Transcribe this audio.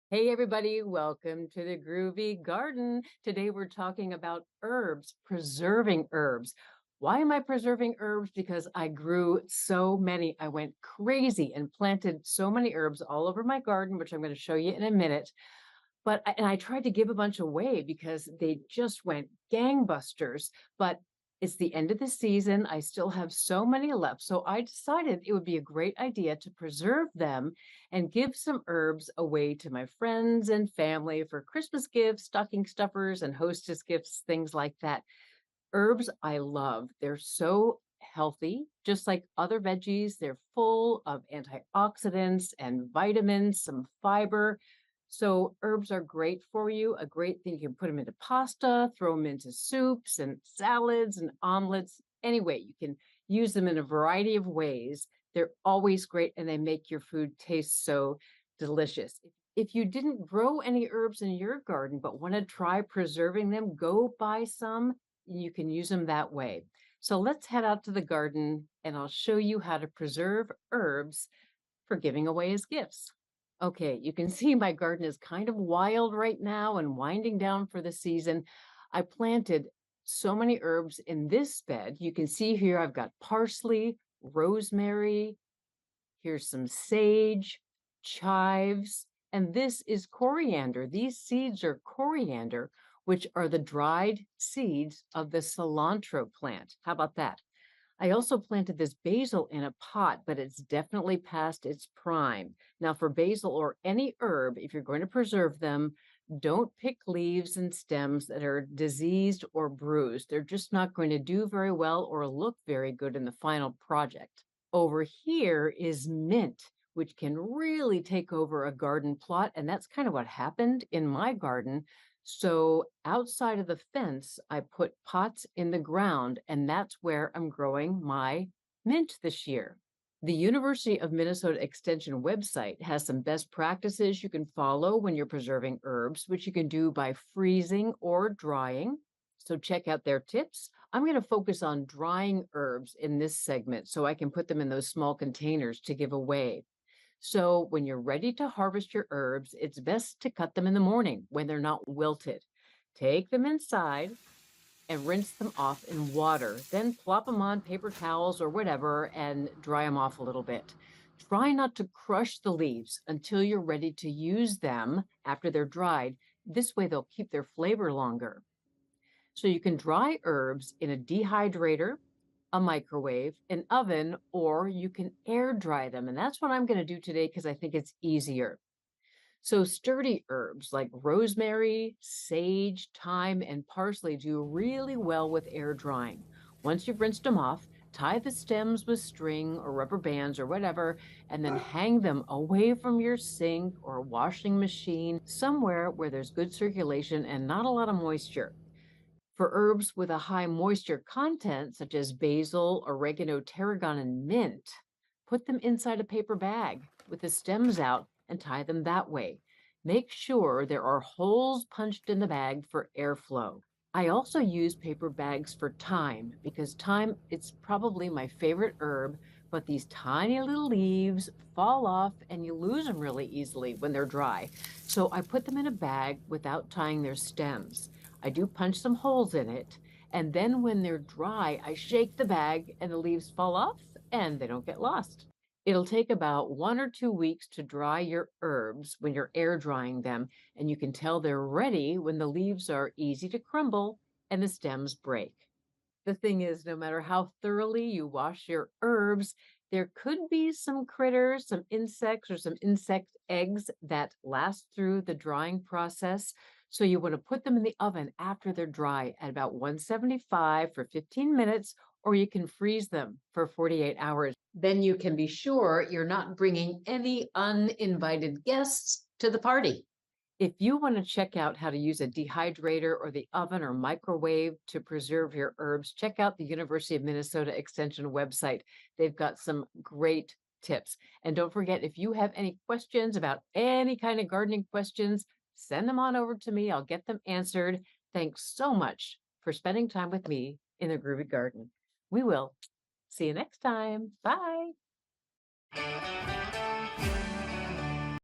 Hey everybody, welcome to the Groovy Garden. Today we're talking about herbs, preserving herbs. Why am I preserving herbs? Because I grew so many. I went crazy and planted so many herbs all over my garden, which I'm going to show you in a minute. And I tried to give a bunch away because they just went gangbusters. But it's the end of the season. I still have so many left. So I decided it would be a great idea to preserve them and give some herbs away to my friends and family for Christmas gifts, stocking stuffers, and hostess gifts, things like that. Herbs I love. They're so healthy, just like other veggies. They're full of antioxidants and vitamins, some fiber. So herbs are great for you. A great thing, you can put them into pasta, throw them into soups and salads and omelets. Anyway, you can use them in a variety of ways. They're always great and they make your food taste so delicious. If you didn't grow any herbs in your garden but want to try preserving them, go buy some. You can use them that way. So let's head out to the garden and I'll show you how to preserve herbs for giving away as gifts. Okay, you can see my garden is kind of wild right now and winding down for the season. I planted so many herbs in this bed. You can see here I've got parsley, rosemary, here's some sage, chives, and this is coriander. These seeds are coriander, which are the dried seeds of the cilantro plant. How about that? I also planted this basil in a pot, but it's definitely past its prime. Now, for basil or any herb, if you're going to preserve them, don't pick leaves and stems that are diseased or bruised. They're just not going to do very well or look very good in the final project. Over here is mint, which can really take over a garden plot. And that's kind of what happened in my garden. So outside of the fence, I put pots in the ground, and that's where I'm growing my mint this year. The University of Minnesota Extension website has some best practices you can follow when you're preserving herbs, which you can do by freezing or drying. So check out their tips. I'm going to focus on drying herbs in this segment so I can put them in those small containers to give away. So when you're ready to harvest your herbs, it's best to cut them in the morning when they're not wilted. Take them inside and rinse them off in water. Then plop them on paper towels or whatever and dry them off a little bit. Try not to crush the leaves until you're ready to use them after they're dried. This way they'll keep their flavor longer. So you can dry herbs in a dehydrator, a microwave, an oven, or you can air dry them. And that's what I'm going to do today because I think it's easier. So sturdy herbs like rosemary, sage, thyme, and parsley do really well with air drying. Once you've rinsed them off, tie the stems with string or rubber bands or whatever, and then hang them away from your sink or washing machine somewhere where there's good circulation and not a lot of moisture. For herbs with a high moisture content, such as basil, oregano, tarragon, and mint, put them inside a paper bag with the stems out and tie them that way. Make sure there are holes punched in the bag for airflow. I also use paper bags for thyme because thyme, it's probably my favorite herb, but these tiny little leaves fall off and you lose them really easily when they're dry. So I put them in a bag without tying their stems. I do punch some holes in it, and then when they're dry, I shake the bag and the leaves fall off and they don't get lost. It'll take about 1 or 2 weeks to dry your herbs when you're air drying them, and you can tell they're ready when the leaves are easy to crumble and the stems break. The thing is, no matter how thoroughly you wash your herbs, there could be some critters, some insects, or some insect eggs that last through the drying process. So you want to put them in the oven after they're dry at about 175 for 15 minutes, or you can freeze them for 48 hours. Then you can be sure you're not bringing any uninvited guests to the party. If you want to check out how to use a dehydrator or the oven or microwave to preserve your herbs, check out the University of Minnesota Extension website. They've got some great tips. And don't forget, if you have any questions about any kind of gardening questions, send them on over to me. I'll get them answered. Thanks so much for spending time with me in the Groovy Garden. We will see you next time. Bye.